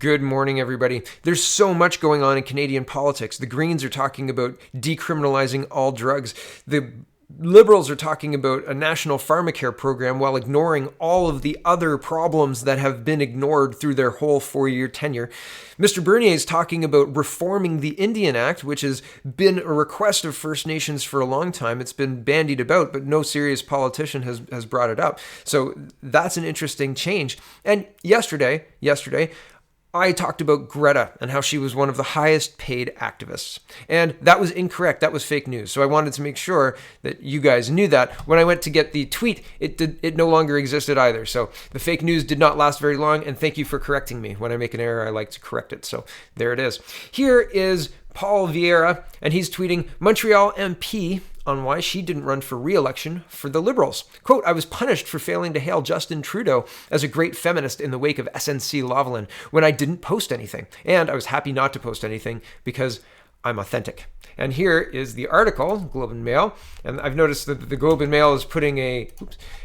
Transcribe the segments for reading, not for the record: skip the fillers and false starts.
Good morning, everybody. There's so much going on in Canadian politics. The Greens are talking about decriminalizing all drugs. The Liberals are talking about a national pharmacare program while ignoring all of the other problems that have been ignored through their whole 4-year tenure. Mr. Bernier is talking about reforming the Indian Act, which has been a request of First Nations for a long time. It's been bandied about, but no serious politician has brought it up. So that's an interesting change. And yesterday, I talked about Greta and how she was one of the highest paid activists. And that was incorrect. That was fake news. So I wanted to make sure that you guys knew that. When I went to get the tweet, it no longer existed either. So the fake news did not last very long. And thank you for correcting me. When I make an error, I like to correct it. So there it is. Here is Paul Vieira, and he's tweeting, Montreal MP on why she didn't run for re-election for the Liberals. Quote, I was punished for failing to hail Justin Trudeau as a great feminist in the wake of SNC-Lavalin when I didn't post anything. And I was happy not to post anything because I'm authentic. And here is the article, Globe and Mail. And I've noticed that the Globe and Mail is putting a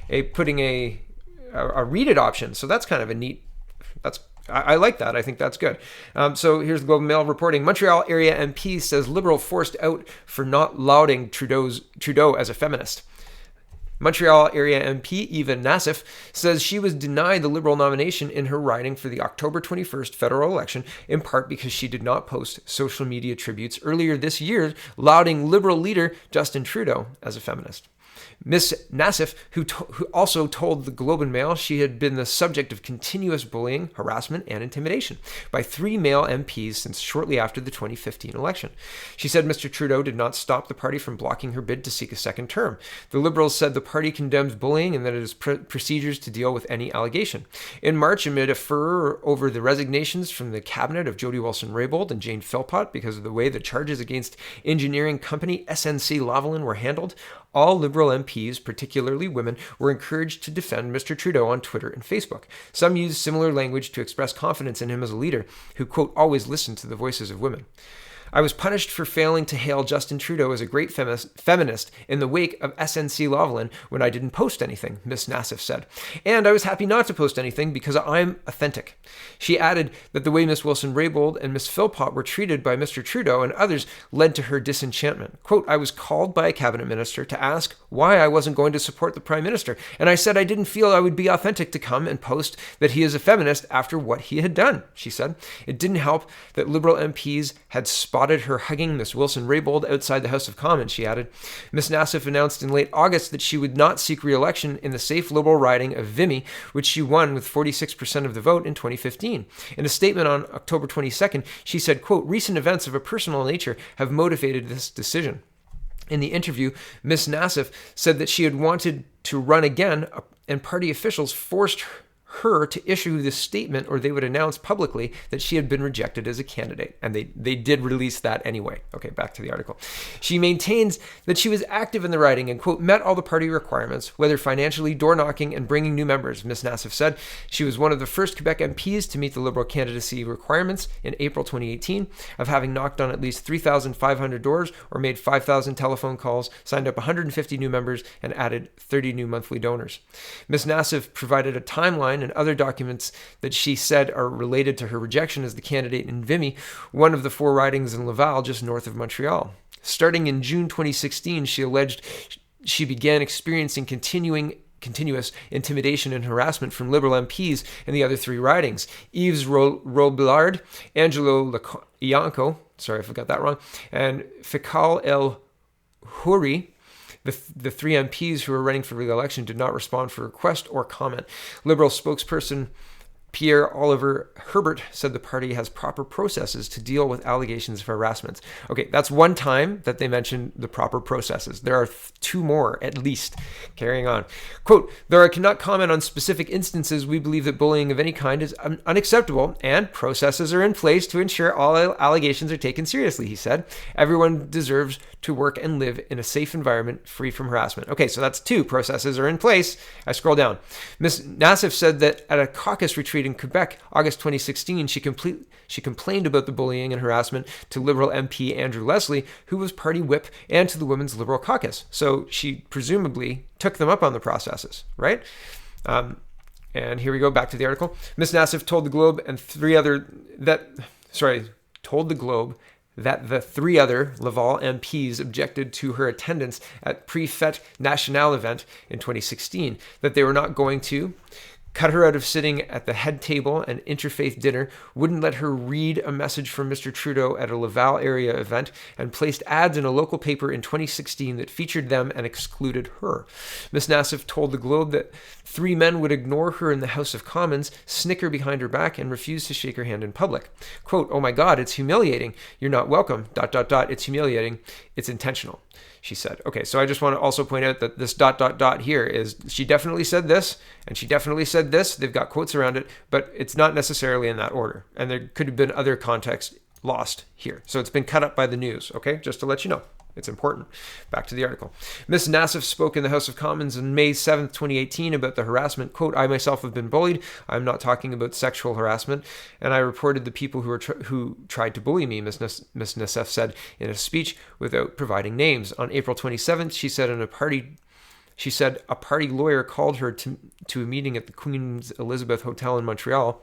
read it option. So that's kind of a neat, I like that. I think that's good. So here's the Globe and Mail reporting. Montreal area MP says Liberal forced out for not lauding Trudeau as a feminist. Montreal area MP Eva Nassif says she was denied the Liberal nomination in her riding for the October 21st federal election, in part because she did not post social media tributes earlier this year lauding Liberal leader Justin Trudeau as a feminist. Miss Nassif, who also told the Globe and Mail she had been the subject of continuous bullying, harassment, and intimidation by 3 male MPs since shortly after the 2015 election. She said Mr. Trudeau did not stop the party from blocking her bid to seek a second term. The Liberals said the party condemns bullying and that it has procedures to deal with any allegation. In March, amid a furor over the resignations from the cabinet of Jody Wilson-Raybould and Jane Philpott because of the way the charges against engineering company SNC-Lavalin were handled, all Liberal MPs, particularly women, were encouraged to defend Mr. Trudeau on Twitter and Facebook. Some used similar language to express confidence in him as a leader who, quote, always listened to the voices of women. I was punished for failing to hail Justin Trudeau as a great feminist in the wake of SNC-Lavalin when I didn't post anything, Ms. Nassif said. And I was happy not to post anything because I'm authentic. She added that the way Ms. Wilson-Raybould and Ms. Philpott were treated by Mr. Trudeau and others led to her disenchantment. Quote, I was called by a cabinet minister to ask why I wasn't going to support the prime minister, and I said I didn't feel I would be authentic to come and post that he is a feminist after what he had done, she said. It didn't help that Liberal MPs had spotted her hugging Miss Wilson-Raybould outside the House of Commons, she added. Ms. Nassif announced in late August that she would not seek re-election in the safe Liberal riding of Vimy, which she won with 46% of the vote in 2015. In a statement on October 22nd, she said, quote, recent events of a personal nature have motivated this decision. In the interview, Ms. Nassif said that she had wanted to run again, and party officials forced her to issue this statement or they would announce publicly that she had been rejected as a candidate. And they did release that anyway. Okay, back to the article. She maintains that she was active in the riding and, quote, met all the party requirements, whether financially, door knocking, and bringing new members. Ms. Nassif said she was one of the first Quebec MPs to meet the Liberal candidacy requirements in April 2018 of having knocked on at least 3,500 doors or made 5,000 telephone calls, signed up 150 new members, and added 30 new monthly donors. Ms. Nassif provided a timeline and other documents that she said are related to her rejection as the candidate in Vimy, one of the 4 ridings in Laval just north of Montreal. Starting in June 2016, she alleged she began experiencing continuous intimidation and harassment from Liberal MPs in the other 3 ridings. Yves Robillard, Angelo Ianco, sorry if I got that wrong, and Fikal El Houri. The 3 MPs who were running for re-election did not respond for request or comment. Liberal spokesperson Pierre-Oliver Herbert said the party has proper processes to deal with allegations of harassment. Okay, that's one time that they mentioned the proper processes. There are 2 more, at least. Carrying on. Quote, though I cannot comment on specific instances, we believe that bullying of any kind is unacceptable and processes are in place to ensure all allegations are taken seriously, he said. Everyone deserves to work and live in a safe environment free from harassment. Okay, so that's 2. Processes are in place. I scroll down. Ms. Nassif said that at a caucus retreat in Quebec, August 2016, she complained about the bullying and harassment to Liberal MP Andrew Leslie, who was party whip, and to the Women's Liberal Caucus. So she presumably took them up on the processes, right? And here we go, back to the article. Ms. Nassif told the Globe and told the Globe that the three other Laval MPs objected to her attendance at Prefet National event in 2016, that they were not going to cut her out of sitting at the head table and interfaith dinner, wouldn't let her read a message from Mr. Trudeau at a Laval area event, and placed ads in a local paper in 2016 that featured them and excluded her. Ms. Nassif told the Globe that three men would ignore her in the House of Commons, snicker behind her back, and refuse to shake her hand in public. Quote, "Oh my God, it's humiliating. You're not welcome. ... It's humiliating. It's intentional," she said. Okay, so I just want to also point out that this ... here is, she definitely said this, and she definitely said this. They've got quotes around it, but it's not necessarily in that order. And there could have been other context lost here. So it's been cut up by the news, okay? Just to let you know. It's important. Back to the article. Ms. Nassif spoke in the House of Commons on May 7th, 2018 about the harassment. Quote, "I myself have been bullied. I'm not talking about sexual harassment. And I reported the people who tried to bully me," Ms. Nassif said in a speech without providing names. On April 27th, she said a party lawyer called her to a meeting at the Queen's Elizabeth Hotel in Montreal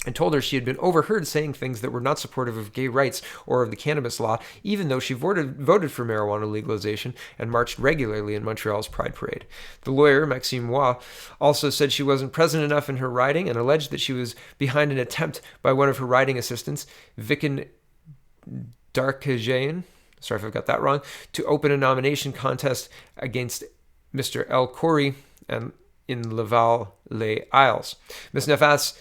and told her she had been overheard saying things that were not supportive of gay rights or of the cannabis law, even though she voted for marijuana legalization and marched regularly in Montreal's Pride Parade. The lawyer, Maxime Roy, also said she wasn't present enough in her riding and alleged that she was behind an attempt by one of her riding assistants, Vicken Darkajian, sorry if I've got that wrong, to open a nomination contest against Mr. El Khoury and in Laval Les Isles. Ms. Nassif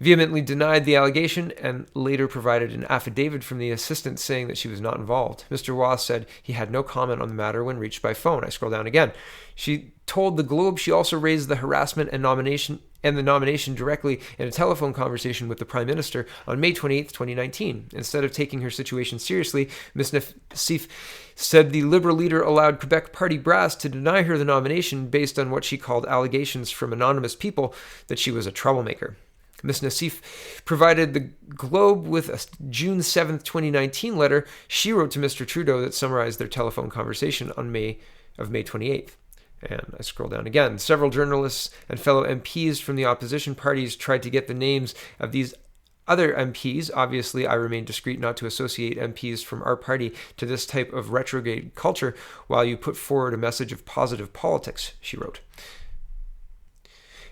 vehemently denied the allegation and later provided an affidavit from the assistant saying that she was not involved. Mr. Ross said he had no comment on the matter when reached by phone. I scroll down again. She told the Globe she also raised the harassment and the nomination directly in a telephone conversation with the Prime Minister on May 28, 2019. Instead of taking her situation seriously, Ms. Nassif said the Liberal leader allowed Quebec Party brass to deny her the nomination based on what she called allegations from anonymous people that she was a troublemaker. Ms. Nassif provided the Globe with a June 7, 2019 letter she wrote to Mr. Trudeau that summarized their telephone conversation on May 28th. And I scroll down again. Several journalists and fellow MPs from the opposition parties tried to get the names of these other MPs. Obviously, I remain discreet not to associate MPs from our party to this type of retrograde culture while you put forward a message of positive politics, she wrote.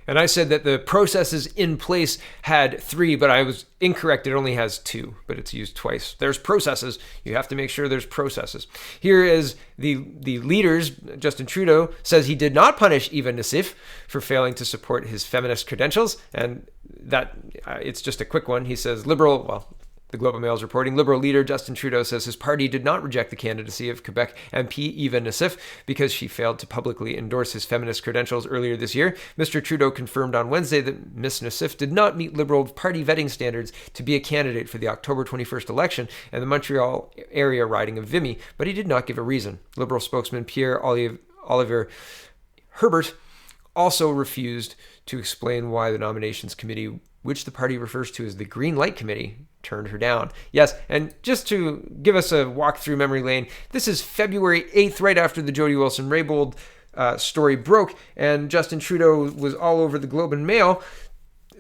And I said that the processes in place had 3, but I was incorrect. It only has 2, but it's used twice. There's processes. You have to make sure there's processes. Here is the leaders. Justin Trudeau says he did not punish Eva Nassif for failing to support his feminist credentials. And that it's just a quick one. He says the Globe and Mail is reporting, Liberal leader Justin Trudeau says his party did not reject the candidacy of Quebec MP Eva Nassif because she failed to publicly endorse his feminist credentials earlier this year. Mr. Trudeau confirmed on Wednesday that Ms. Nassif did not meet Liberal Party vetting standards to be a candidate for the October 21st election and the Montreal area riding of Vimy, but he did not give a reason. Liberal spokesman Pierre Olivier Herbert also refused to explain why the nominations committee, which the party refers to as the Green Light Committee, turned her down. Yes, and just to give us a walk through memory lane, this is February 8th, right after the Jody Wilson-Raybould story broke, and Justin Trudeau was all over the Globe and Mail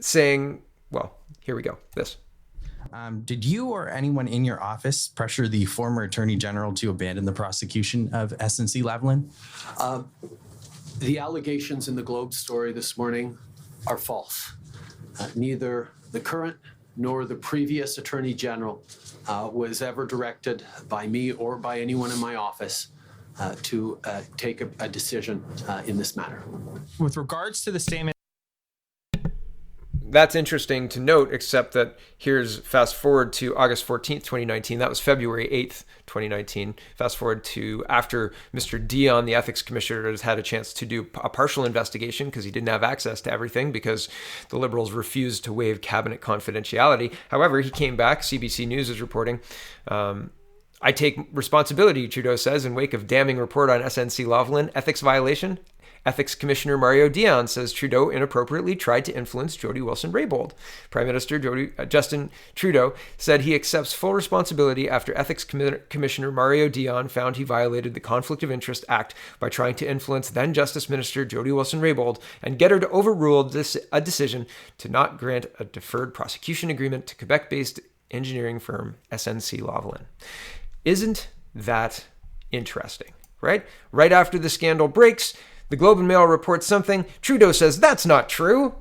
saying, well, here we go, this. Did you or anyone in your office pressure the former Attorney General to abandon the prosecution of SNC-Lavalin? The allegations in the Globe story this morning are false. Neither the current nor the previous Attorney General was ever directed by me or by anyone in my office to take a decision in this matter. With regards to the statement, that's interesting to note, except that here's fast forward to August 14th, 2019. That was February 8th, 2019. Fast forward to after Mr. Dion, the ethics commissioner, has had a chance to do a partial investigation because he didn't have access to everything because the Liberals refused to waive cabinet confidentiality. However, he came back. CBC News is reporting. I take responsibility, Trudeau says, in wake of damning report on SNC-Lavalin ethics violation Ethics Commissioner Mario Dion says Trudeau inappropriately tried to influence Jody Wilson-Raybould. Prime Minister Justin Trudeau said he accepts full responsibility after Ethics Commissioner Mario Dion found he violated the Conflict of Interest Act by trying to influence then Justice Minister Jody Wilson-Raybould and get her to overrule a decision to not grant a deferred prosecution agreement to Quebec-based engineering firm SNC-Lavalin. Isn't that interesting, right? Right after the scandal breaks, the Globe and Mail reports something. Trudeau says that's not true.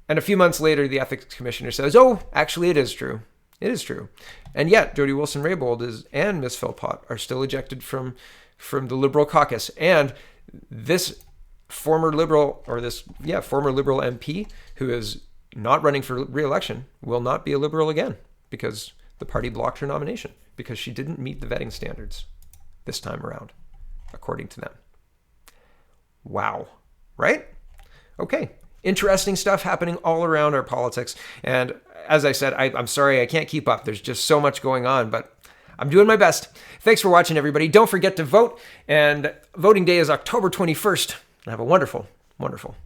And a few months later, the ethics commissioner says, oh, actually, it is true. It is true. And yet, Jody Wilson-Raybould and Miss Philpott are still ejected from the Liberal caucus. And this former Liberal MP who is not running for re-election will not be a Liberal again because the party blocked her nomination because she didn't meet the vetting standards this time around, according to them. Wow. Right? Okay. Interesting stuff happening all around our politics. And as I said, I'm sorry I can't keep up. There's just so much going on, but I'm doing my best. Thanks for watching, everybody. Don't forget to vote. And voting day is October 21st. Have a wonderful, wonderful